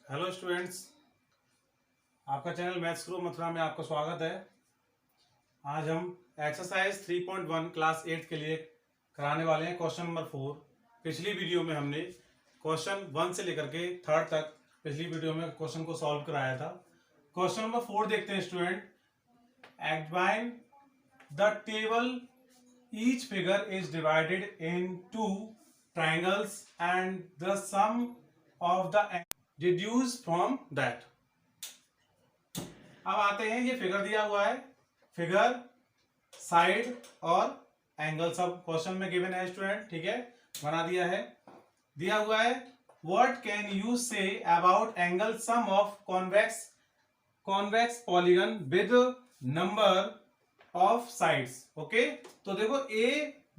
Hello students, आपका channel maths group Mathura में आपका स्वागत है। आज हम एक्सरसाइज 3.1 क्लास 8 के लिए कराने वाले हैं क्वेश्चन नंबर 4। पिछली वीडियो में हमने क्वेश्चन 1 से लेकर के 3rd तक पिछली वीडियो में क्वेश्चन को सॉल्व कराया था। क्वेश्चन नंबर 4 देखते हैं student. Explain the table, each figure is divided in 2 triangles and the sum of the deduce from that. अब आते हैं, ये फिगर दिया हुआ है, फिगर साइड और एंगल सब क्वेश्चन में गिवन है स्टूडेंट, ठीक है, बना दिया है। दिया हुआ है what can you say about angle sum of convex polygon with number of sides. Okay, तो देखो ए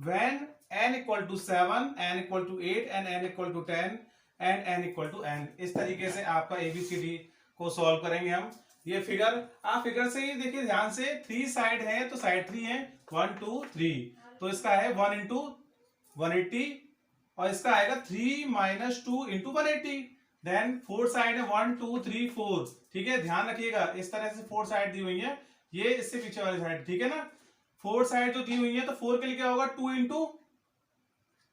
when n equal to 7, n equal to 8 and n equal to 10 and n equal to n, इस तरीके से आपका ABCD को solve करेंगे हम। ये फिगर, आप फिगर से ही देखिए ध्यान से, 3 साइड है तो साइड 3 है, 1 2 3, तो इसका है 1 इंटू 180 और इसका आएगा 3 माइनस 2 इंटू 180। देन 4 साइड है 1 2 3 4, ठीक है, ध्यान रखिएगा इस तरह से 4 साइड दी हुई है, ये इससे पीछे वाली साइड, ठीक है ना। 4 साइड जो दी हुई है तो 4 के लिए क्या होगा, 2 इंटू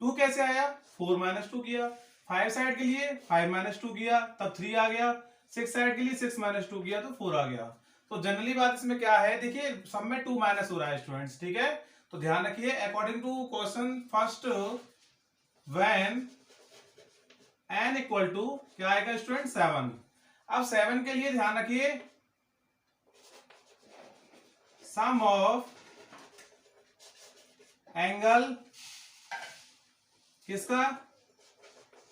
2 कैसे आया, 4 माइनस 2 किया। 5 साइड के लिए 5 माइनस 2 किया तब 3 आ गया। 6 साइड के लिए 6 माइनस 2 किया तो 4 आ गया। तो जनरली बात इसमें क्या है, देखिए सब में 2 माइनस हो रहा है स्टूडेंट्स, ठीक है, तो ध्यान रखिए। According to question first, when n equal to क्या आएगा स्टूडेंट, 7। अब 7 के लिए ध्यान रखिए, सम ऑफ एंगल किसका,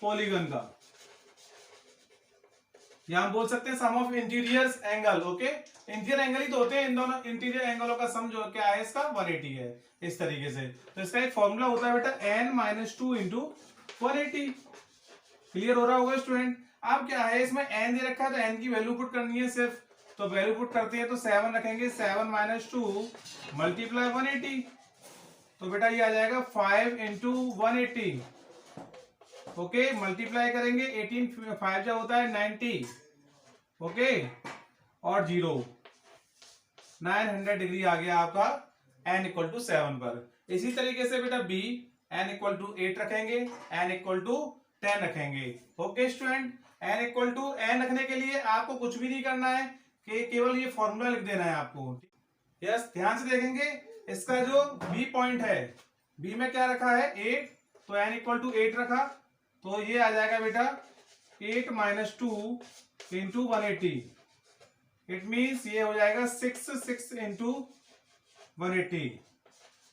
पॉलीगन का, या हम बोल सकते हैं सम of interior angle. Okay, interior angle ही तो होते हैं इन दोनों, इंटीरियर एंगलों का सम जो क्या है इसका 180 है, इस तरीके से। तो इसका एक फॉर्मूला होता है बेटा n माइनस 2 इंटू 180। क्लियर हो रहा होगा स्टूडेंट। अब क्या है, इसमें n दे रखा है तो n की वैल्यू पुट करनी है सिर्फ, तो वैल्यू पुट करते हैं तो 7 रखेंगे, 7 माइनस 2 मल्टीप्लाई 180, तो बेटा ये आ जाएगा 5 इंटू 180। ओके, मल्टीप्लाई करेंगे 18 5 जो होता है 90, ओके, और 0, 900 डिग्री आ गया आपका n इक्वल टू 7 पर। इसी तरीके से बेटा b, n इक्वल टू 8 रखेंगे, n इक्वल टू 10 रखेंगे। Okay student, n equal to n रखने के लिए आपको कुछ भी नहीं करना है, कि केवल ये फॉर्मूला लिख देना है आपको। यस, ध्यान से देखेंगे, इसका जो b पॉइंट है, b में क्या रखा है 8, तो n इक्वल टू 8 रखा, तो ये आ जाएगा बेटा 8 माइनस 2 इंटू 180, इट मीन्स ये हो जाएगा 6 इंटू 180,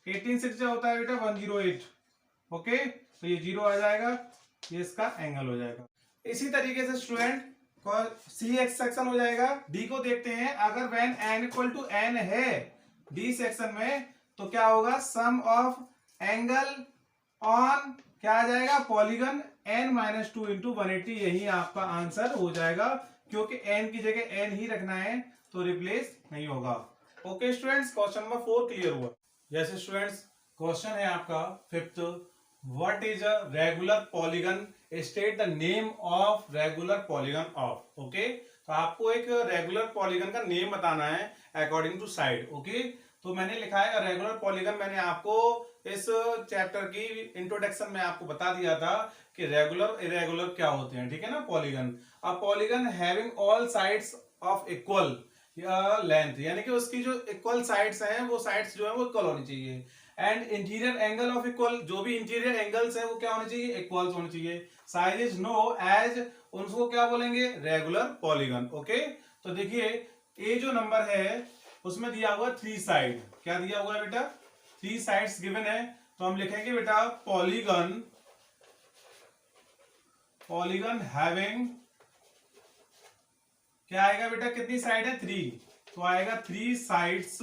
18 6 जो होता है बेटा 108। ओके, तो ये 0 आ जाएगा, ये इसका एंगल हो जाएगा। इसी तरीके से स्टूडेंट सी सेक्शन हो जाएगा। डी को देखते हैं, अगर when n equal to n है डी सेक्शन में, तो क्या होगा, सम ऑफ एंगल ऑन क्या आ जाएगा, पॉलीगन n माइनस 2 इंटू 180, यही आपका आंसर हो जाएगा, क्योंकि n की जगह n ही रखना है तो रिप्लेस नहीं होगा। Okay students, question number 4 clear हुआ। जैसे स्टूडेंट्स क्वेश्चन है आपका 5th, what is a regular polygon, state the name of regular polygon of. Okay, तो आपको एक रेगुलर पॉलीगन का नेम बताना है अकॉर्डिंग टू साइड। ओके, तो मैंने लिखा है रेगुलर पॉलीगन, मैंने आपको इस चैप्टर की इंट्रोडक्शन में आपको बता दिया था कि रेगुलर इरेगुलर क्या होते हैं, ठीक है ना। Polygon, a polygon having all sides of equal length, यानी कि उसकी जो इक्वल साइड्स हैं वो साइड्स जो है वो इक्वल होनी चाहिए, and interior angle of equal, जो भी इंटीरियर एंगल्स हैं वो क्या होने चाहिए, इक्वल्स होने चाहिए। साइज इज नो एज, उनको क्या बोलेंगे, रेगुलर पॉलीगन। ओके, तो देखिए ए जो नंबर है उसमें दिया हुआ 3 साइड, क्या दिया हुआ है बेटा, 3 साइड्स गिवन है, तो हम लिखेंगे बेटा पॉलीगन, पॉलीगन हैविंग क्या आएगा बेटा, कितनी साइड है 3, तो आएगा 3 sides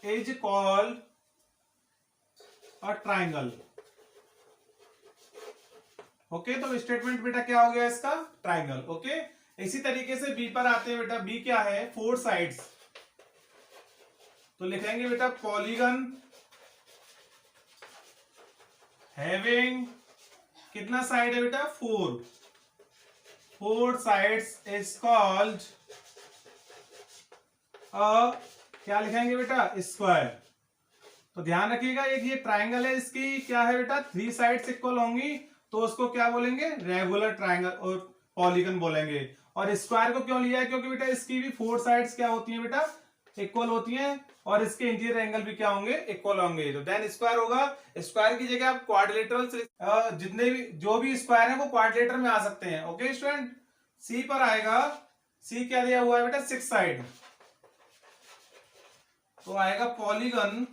is called a triangle. Okay, तो स्टेटमेंट बेटा क्या हो गया इसका, ट्राइंगल। ओके, इसी तरीके से बी पर आते हैं बेटा, बी क्या है 4 साइड्स, तो लिखेंगे बेटा पॉलीगन हैविंग कितना साइड है बेटा, 4, 4 साइड्स इज कॉल्ड क्या लिखेंगे बेटा, स्क्वायर। तो ध्यान रखिएगा, एक ये ट्राइंगल है, इसकी क्या है बेटा, 3 साइड्स इक्वल होंगी, तो उसको क्या बोलेंगे, रेगुलर ट्राइंगल और पॉलीगन बोलेंगे। और स्क्वायर को क्यों लिया है, क्योंकि बेटा इसकी भी 4 साइड्स क्या होती हैं बेटा, इक्वल होती हैं, और इसके इंटीरियर एंगल भी क्या होंगे, इक्वल होंगे, तो देन स्क्वायर होगा। स्क्वायर की जगह आप क्वाड्रिलेटरल, जितने भी जो भी स्क्वायर है वो क्वाड्रिलेटर में आ सकते हैं। ओके स्टूडेंट, सी पर आएगा, सी क्या दिया हुआ है बेटा, 6 साइड, तो आएगा पॉलीगन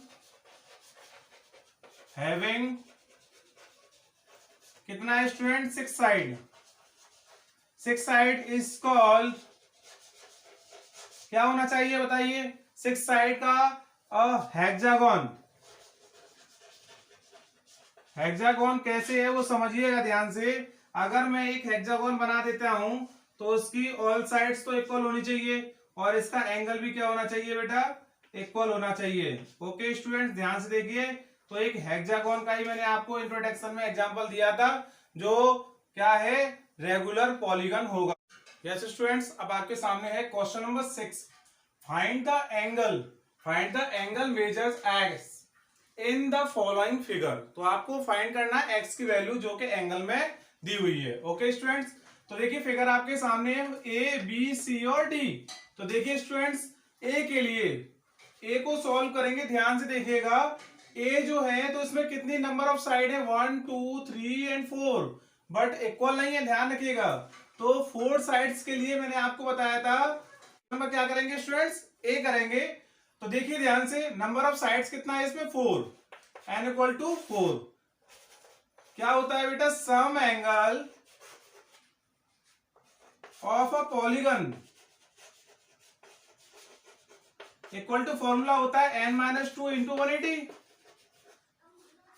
हैविंग कितना है student, 6 side. 6 side is called, क्या होना चाहिए बताइए, 6 साइड का हेक्सागोन। हेक्सागोन कैसे है वो समझिएगा ध्यान से। अगर मैं एक हेक्सागोन बना देता हूं तो उसकी ऑल साइड्स तो इक्वल होनी चाहिए, और इसका एंगल भी क्या होना चाहिए बेटा, इक्वल होना चाहिए। ओके स्टूडेंट, ध्यान से देखिए। तो एक हेक्सागोन का ही मैंने आपको इंट्रोडक्शन में एग्जांपल दिया था, जो क्या है, रेगुलर पॉलीगन होगा। यस स्टूडेंट्स, अब आपके सामने है question number 6। Find the angle measures x in the following figure. तो आपको फाइंड करना है एक्स की वैल्यू जो कि एंगल में दी हुई है। ओके स्टूडेंट्स, तो देखिए फिगर आपके सामने है, ए बी सी और डी। तो देखिए स्टूडेंट्स, ए के लिए, ए को सॉल्व करेंगे, ध्यान से देखिएगा। ए जो है तो इसमें कितनी नंबर ऑफ साइड है, 1 2 3 एंड 4, बट इक्वल नहीं है, ध्यान रखिएगा। तो 4 साइड्स के लिए मैंने आपको बताया था, नंबर क्या करेंगे स्टूडेंट्स, ए करेंगे। तो देखिए ध्यान से, नंबर ऑफ साइड्स कितना है इसमें, 4, n इक्वल टू 4। क्या होता है बेटा, sum angle of a polygon equal to, formula होता है n-2 इंटू 180।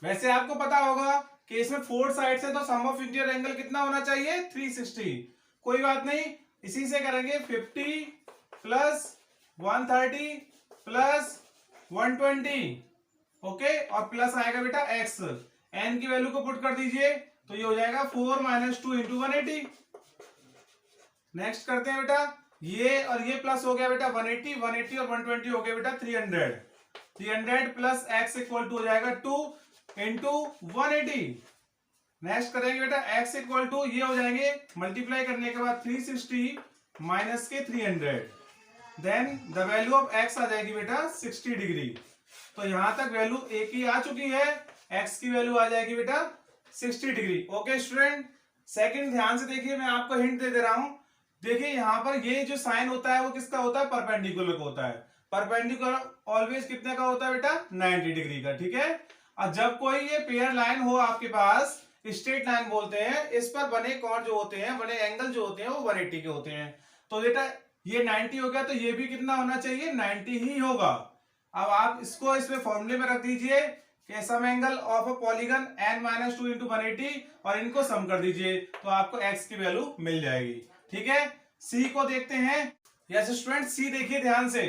वैसे आपको पता होगा कि इसमें 4 साइड्स है, तो सम ऑफ इंटीरियर एंगल कितना होना चाहिए, 360। कोई बात नहीं, इसी से करेंगे, 50 प्लस 130 प्लस 120, ओके, और प्लस आएगा बेटा x, n की वैल्यू को पुट कर दीजिए, तो ये हो जाएगा 4 - 2 इंटू 180। नेक्स्ट करते हैं बेटा, ये और ये प्लस हो गया बेटा 180, 180 और 120 हो गया बेटा 300, 300 प्लस x इक्वल टू हो जाएगा 2 इंटू 180। नेक्स्ट करेंगे बेटा x इक्वल टू, ये हो जाएंगे मल्टीप्लाई करने के बाद 360 माइनस के 300, then the value of x आ जाएगी बेटा 60 डिग्री। तो यहां तक वैल्यू a की आ चुकी है, x की वैल्यू आ जाएगी बेटा 60 डिग्री। ओके स्टूडेंट, सेकंड ध्यान से देखिए, मैं आपको हिंट दे रहा हूं। देखिए यहां पर ये जो साइन होता है वो किसका होता है, परपेंडिकुलर का होता है। परपेंडिकुलर ऑलवेज कितने का होता है बेटा, 90 डिग्री का, ठीक है। और जब कोई ये पेयर लाइन हो आपके पास, स्ट्रेट लाइन बोलते हैं, इस पर बने कोण जो होते हैं, बने एंगल जो होते हैं वो 180 के होते हैं। तो बेटा ये 90 हो गया, तो ये भी कितना होना चाहिए, 90 ही होगा। अब आप इसको इसमें फॉर्मूले में रख दीजिए कि sum angle of a polygon n-2 into 180, और इनको सम कर दीजिए, तो आपको x की वैल्यू मिल जाएगी, ठीक है। सी को देखते हैं। यस स्टूडेंट, सी देखिए ध्यान से।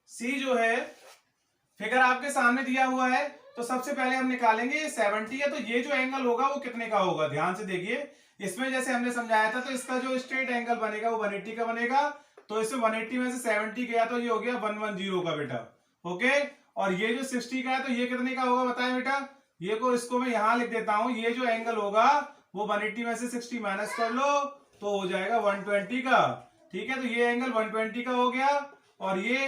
सी जो है, फिगर आपके सामने दिया हुआ है, तो सबसे पहले हम निकालेंगे, ये 70 है, तो ये जो एंगल होगा वो कितने का होगा, ध्यान से देखिए। इसमें जैसे हमने समझाया था, तो इसका जो स्ट्रेट एंगल बनेगा वो 180 का बनेगा। तो इसमें 180 में से 70 गया तो ये हो गया 110 का बेटा, ओके। और ये जो 60 का है, तो ये कितने का होगा बताएं बेटा। ये को इसको मैं यहां लिख देता हूं, ये जो एंगल होगा वो 180 में से 60 माइनस कर लो, तो हो जाएगा 120 का, ठीक है। तो ये एंगल 120 का हो गया, और ये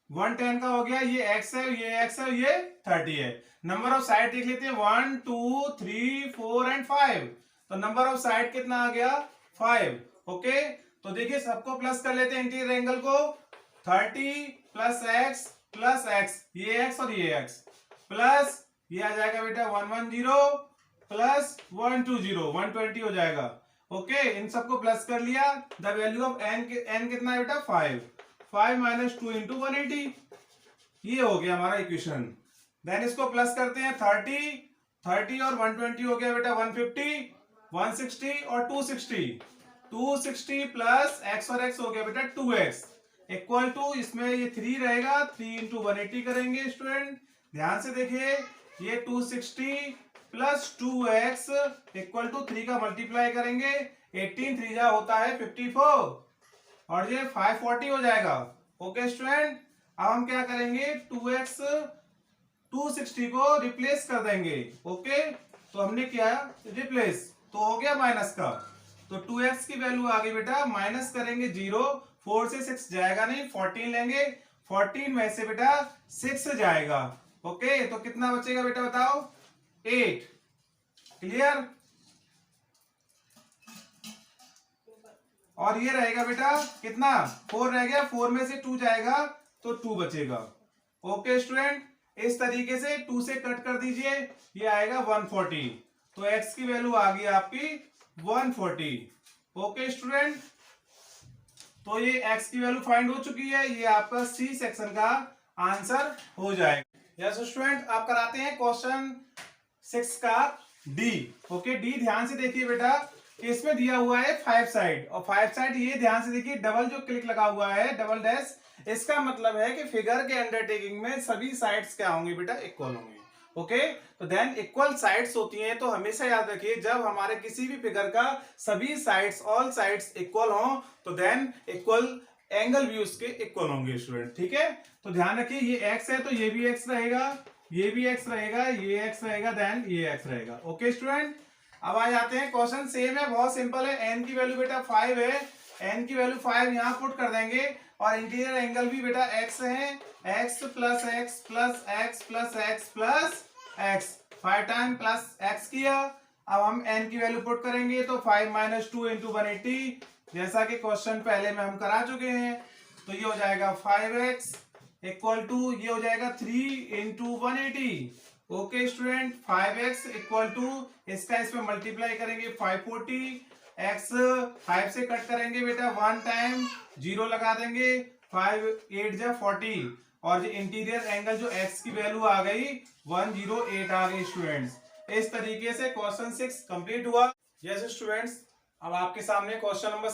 110 का हो गया। ये x है, ये x है, ये 30 है। नंबर ऑफ साइड देख लेते हैं, 1 2 3 4 एंड 5। तो नंबर ऑफ साइड कितना आ गया, 5, ओके। तो देखिए सबको प्लस कर लेते हैं, इंटीरियर एंगल को, 30 प्लस x, ये x और ये x, प्लस ये आ जाएगा बेटा 110 प्लस 120, 120 हो जाएगा, ओके। इन सबको प्लस कर लिया। द वैल्यू ऑफ n कितना है बेटा, 5 माइनस 2 इंटू 180, ये हो गया हमारा इक्वेशन। देन इसको प्लस करते हैं, 30 और 120 हो गया बेटा 150, 160 और 260 प्लस x और x हो गया बेटा 2x इक्वल टू, इसमें ये 3 रहेगा, 3 इंटू 180 करेंगे स्टूडेंट, ध्यान से देखिए। ये 260 प्लस 2x इक्वल टू 3 का मल्टीप्लाई करेंगे, 18 3 जा होता है 54 और ये 540 हो जाएगा। ओके स्टूडेंट, अब हम क्या करेंगे 2x 260 को रिप्लेस कर देंगे। ओके, तो हमने किया रिप्लेस, तो हो गया माइनस का, तो 2x की वैल्यू आ गई बेटा, माइनस करेंगे 0, 4 से 6 जाएगा नहीं, 14 लेंगे, 14 में से बेटा 6 जाएगा। ओके, तो कितना बचेगा बेटा बताओ, 8। क्लियर, और ये रहेगा बेटा कितना, 4 रह गया, 4 में से 2 जाएगा तो 2 बचेगा। ओके स्टूडेंट, इस तरीके से 2 से कट कर दीजिए, ये आएगा 140, तो x की वैल्यू आ गई आपकी 140। ओके स्टूडेंट, तो ये x की वैल्यू फाइंड हो चुकी है, ये आपका सी सेक्शन का आंसर हो जाएगा। यस स्टूडेंट, आप कराते हैं क्वेश्चन 6 का डी। ओके, डी ध्यान से देखिए बेटा, कि इसमें दिया हुआ है 5 साइड, और 5 साइड ये ध्यान से देखिए, डबल जो क्लिक लगा हुआ है, डबल डैश, इसका मतलब है कि फिगर के अंडरटेकिंग में सभी साइड्स क्या होंगे बेटा, इक्वल होंगे। ओके, तो देन इक्वल साइड्स होती हैं, तो हमेशा याद रखिए जब हमारे किसी भी फिगर का सभी साइड्स, ऑल साइड्स इक्वल हो, तो देन इक्वल एंगल भी उसके इक्वल होंगे स्टूडेंट। ठीक है, तो ध्यान रखिए ये x है तो ये भी x रहेगा, ये भी x रहेगा, ये x रहेगा, देन ये x रहेगा। ओके स्टूडेंट, अब आ जाते हैं, क्वेश्चन सेम है, बहुत सिंपल है। n की वैल्यू बेटा 5 है, n की वैल्यू 5 यहां पुट कर देंगे, और इंटीरियर एंगल भी बेटा x है, x plus x plus x plus x plus x, 5 time plus x किया। अब हम n की वैल्यू पुट करेंगे, तो 5 माइनस 2 इंटू 180, जैसा कि क्वेश्चन पहले में हम करा चुके हैं, तो ये हो जाएगा 5x इक्वल टू, ये हो जाएगा 3 into 180। Okay student, 5x equal to, इसका इसमें मल्टीप्लाई करेंगे 540, x 5 से कट करेंगे बेटा 1 टाइम, 0 लगा देंगे, 5 8 जा 40, और जो इंटीरियर एंगल जो x की वैल्यू आ गई 108 आ गई स्टूडेंट्स। इस तरीके से क्वेश्चन 6 कंप्लीट हुआ। यस स्टूडेंट्स, अब आपके सामने क्वेश्चन नंबर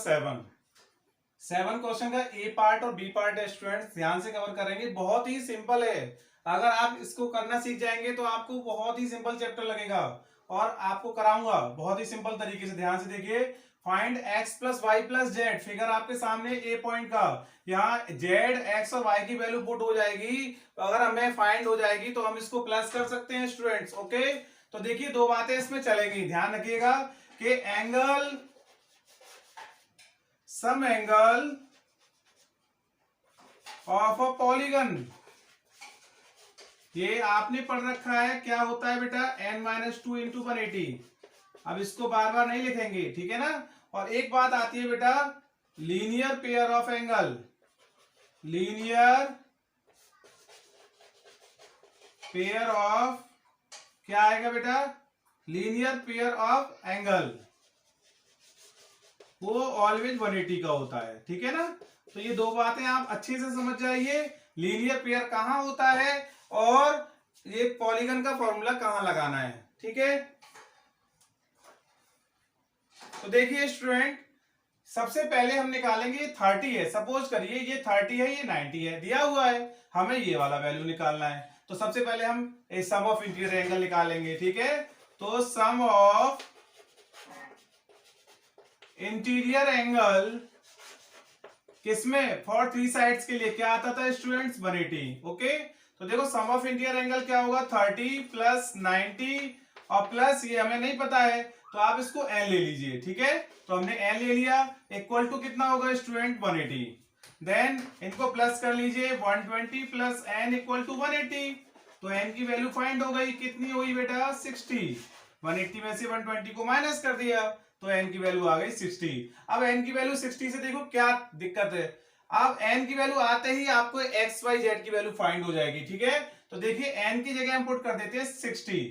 7 क्वेश्चन का ए पार्ट और बी पार्ट है स्टूडेंट्स, ध्यान से कवर करेंगे, बहुत ही सिंपल है। अगर आप इसको करना सीख जाएंगे तो आपको बहुत ही सिंपल चैप्टर लगेगा, और आपको कराऊंगा बहुत ही सिंपल तरीके से। ध्यान से देखिए, find x plus y plus z, figure आपके सामने ए पॉइंट का, यहाँ जेड एक्स और वाई की वैल्यू पुट हो जाएगी, अगर हमें फाइंड हो जाएगी तो हम इसको प्लस कर सकते हैं स्टूडेंट्स। ओके, तो देखिए दो बातें इसमें चलेंगी, ध्यान रखिएगा कि angle, sum angle of a polygon, ये आपने पढ़ रखा है, क्या होता है बेटा n माइनस 2 इंटू 180। अब इसको बार बार नहीं लिखेंगे, ठीक है ना। और एक बात आती है बेटा, linear pair of angle, linear pair of, क्या आएगा बेटा, लीनियर पेयर ऑफ एंगल, वो ऑलवेज 180 का होता है, ठीक है ना। तो ये दो बातें आप अच्छे से समझ जाइए, लीनियर पेयर कहां होता है और ये पॉलीगन का फॉर्मूला कहां लगाना है, ठीक है। तो देखिए स्टूडेंट, सबसे पहले हम निकालेंगे 30 है, सपोज करिए ये 30 है, ये 90 है, दिया हुआ है, हमें ये वाला वैल्यू निकालना है। तो सबसे पहले हम सम ऑफ इंटीरियर एंगल निकालेंगे, ठीक है। तो सम ऑफ इंटीरियर एंगल किसमें, फॉर 3 साइड्स के लिए क्या आता था स्टूडेंट्स, 180। ओके, तो देखो सम ऑफ इंटीरियर एंगल क्या होगा, 30 प्लस 90 और प्लस ये हमें नहीं पता है, तो आप इसको n ले लीजिए, ठीक है। तो हमने n ले लिया, इक्वल टू कितना होगा स्टूडेंट, 180। देन इनको प्लस कर लीजिए, 120 प्लस n इक्वल टू 180, तो n की वैल्यू फाइंड हो गई, कितनी हुई बेटा 60। 180 में से 120 को माइनस कर दिया, तो n की वैल्यू आ गई 60। अब n की वैल्यू 60 से देखो क्या दिक्कत है, अब n की वैल्यू आते ही आपको x y z की वैल्यू फाइंड हो जाएगी, ठीक है। तो देखिए n की जगह हम पुट कर देते हैं 60।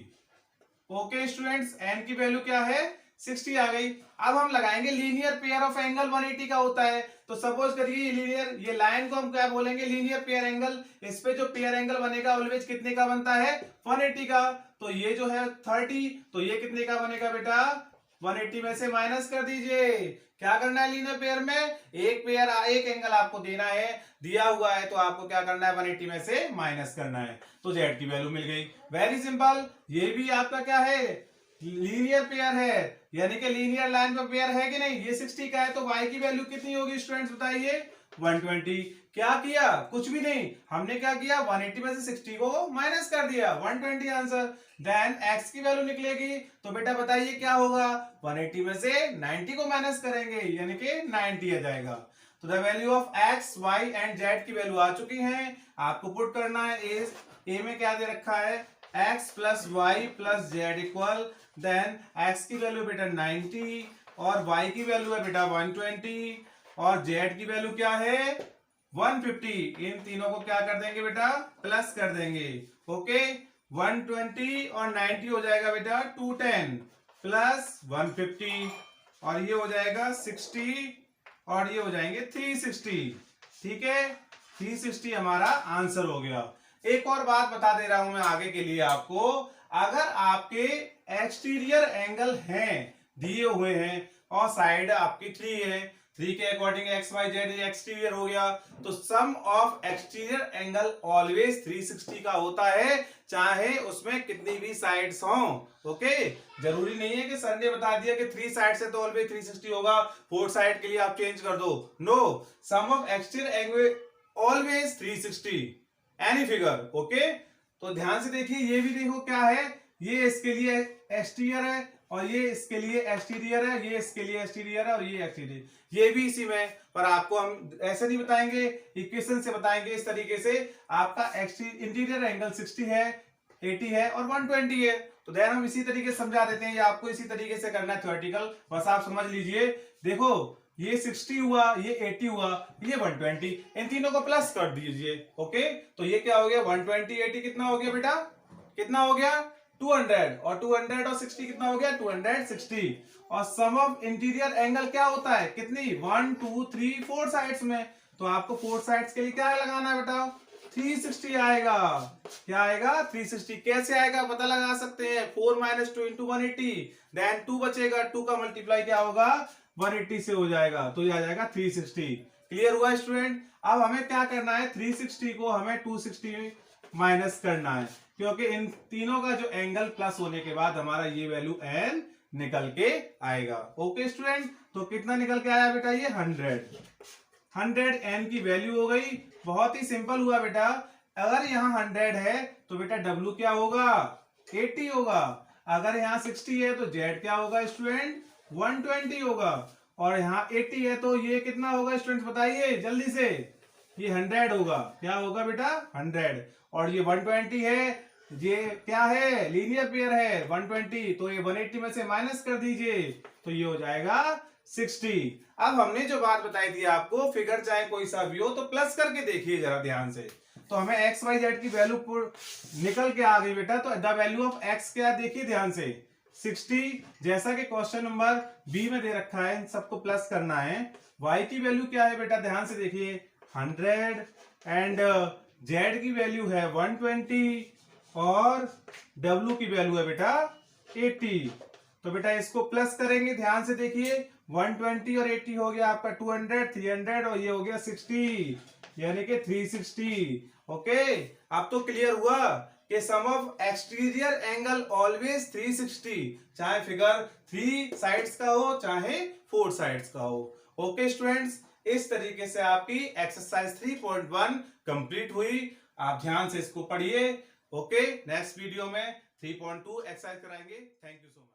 ओके स्टूडेंट्स, n की वैल्यू क्या है, 60 आ गई। अब हम लगाएंगे लीनियर पेयर ऑफ एंगल 180 का होता है, तो सपोज करिए लीनियर, ये लाइन को हम क्या बोलेंगे, लीनियर पेयर एंगल, इस पे जो पेयर एंगल बनेगा ऑलवेज कितने का बनता है, 180 का। तो ये जो है 30, तो ये कितने का बनेगा बेटा, 180 में से माइनस कर दीजिए, क्या करना है लीनियर पेयर में, एक एंगल आपको देना है, दिया हुआ है तो आपको क्या करना है 180 में से माइनस करना है, तो जेड की वैल्यू मिल गई। Very simple. ये भी आपका क्या है, लीनियर पेयर है, यानी कि लीनियर लाइन पर पेयर है कि नहीं। ये 60 का है तो y की वैल्यू कितनी होगी स्टूडेंट्स बताइए, 120। क्या किया, कुछ भी नहीं, हमने क्या किया 180 में से 60 को माइनस कर दिया, 120 आंसर। देन x की वैल्यू निकलेगी, तो बेटा बताइए क्या होगा, 180 में से 90 को माइनस करेंगे यानी कि 90 आ जाएगा। तो the value of x y and z की वैल्यू आ चुकी है, आपको पुट करना है। ए में क्या दे रखा है, x plus y plus z equal, then x की वैल्यू बेटा 90 और y की वैल्यू है बेटा 120 और z की वैल्यू क्या है 150। इन तीनों को क्या कर देंगे बेटा, प्लस कर देंगे। ओके, 120 और 90 हो जाएगा बेटा 210 प्लस 150 और ये हो जाएगा 60 और ये हो जाएंगे 360। ठीक है, 360 हमारा आंसर हो गया। एक और बात बता दे रहा हूं मैं आगे के लिए आपको, अगर आपके एक्सटीरियर एंगल हैं दिए हुए हैं और साइड आपकी 3 है, 3 के according x y z exterior हो गया, तो sum of exterior angle always 360 का होता है, चाहे उसमें कितनी भी साइड्स हों। ओके, जरूरी नहीं है कि सर ने बता दिया कि 3 साइड से तो ऑलवेज 360 होगा, 4 साइड के लिए आप चेंज कर दो। No, sum of exterior angle always 360 any figure. Okay, तो ध्यान से देखिए, ये भी देखो क्या है, ये इसके लिए एक्सटीरियर है और ये इसके लिए एक्सटीरियर है, ये इसके लिए एक्सटीरियर है और ये एक्सटीरियर, ये भी इसी में। पर आपको हम ऐसे नहीं बताएंगे, इक्वेशन से बताएंगे इस तरीके से। आपका इंटीरियर एंगल 60 है, 80 है और 120 है, तो देन हम इसी तरीके से समझा देते हैं, ये आपको इसी तरीके से करना है थ्योरेटिकल, बस आप समझ लीजिए। देखो ये 60 हुआ, ये 80 हुआ, ये 120, इन तीनों को प्लस कर दीजिए। ओके, तो ये क्या हो गया 120 80 कितना हो गया बेटा, कितना हो गया 200 और 200 और 60 कितना हो गया 260। और सम ऑफ इंटीरियर एंगल क्या होता है, कितनी 1 2 3 4 साइड्स में, तो आपको 4 साइड्स के लिए क्या लगाना है बेटा 360 आएगा। क्या आएगा 360। कैसे आएगा पता लगा सकते हैं, 4 - 2 × 180, देन 2 बचेगा, 2 का मल्टीप्लाई क्या होगा 180 से हो जाएगा, तो ये आ जाएगा 360। क्लियर हुआ स्टूडेंट। अब हमें क्या करना है, 360 को हमें 260 माइनस करना है, क्योंकि इन तीनों का जो एंगल प्लस होने के बाद हमारा ये वैल्यू n निकल के आएगा। ओके स्टूडेंट, तो कितना निकल के आया बेटा, ये 100 n की वैल्यू हो गई। बहुत ही सिंपल हुआ बेटा, अगर यहाँ 100 है तो बेटा w क्या होगा 80 होगा, अगर यहाँ 60 है तो z क्या होगा स्टूडेंट 120 होगा, और यहाँ 80 है तो ये कितना होगा स्टूडेंट बताइए जल्दी से, ये 100 होगा। क्या होगा बेटा 100, और ये 120 है, ये क्या है लीनियर पेयर है 120, तो ये 180 में से माइनस कर दीजिए, तो ये हो जाएगा 60। अब हमने जो बात बताई थी आपको, फिगर चाहे कोई सा भी हो तो प्लस करके देखिए जरा ध्यान से, तो हमें एक्स वाई जेड की वैल्यू निकल के आ गई बेटा। तो द वैल्यू ऑफ एक्स क्या देखिए ध्यान से 60, जैसा कि क्वेश्चन नंबर बी में दे रखा है, इन सबको प्लस करना है। y की वैल्यू क्या है बेटा ध्यान से देखिए 100 एंड z की वैल्यू है 120 और w की वैल्यू है बेटा 80। तो बेटा इसको प्लस करेंगे, ध्यान से देखिए 120 और 80 हो गया आपका 200 300 और ये हो गया 60, यानी कि 360। ओके, अब तो क्लियर हुआ कि सम ऑफ एक्सटीरियर एंगल ऑलवेज 360, चाहे फिगर 3 साइड्स का हो चाहे 4 साइड्स का हो। ओके स्टूडेंट्स, इस तरीके से आपकी एक्सरसाइज 3.1 कंप्लीट हुई। आप ध्यान से इसको पढ़िए। ओके, नेक्स्ट वीडियो में 3.2 एक्सरसाइज कराएंगे। Thank you so much.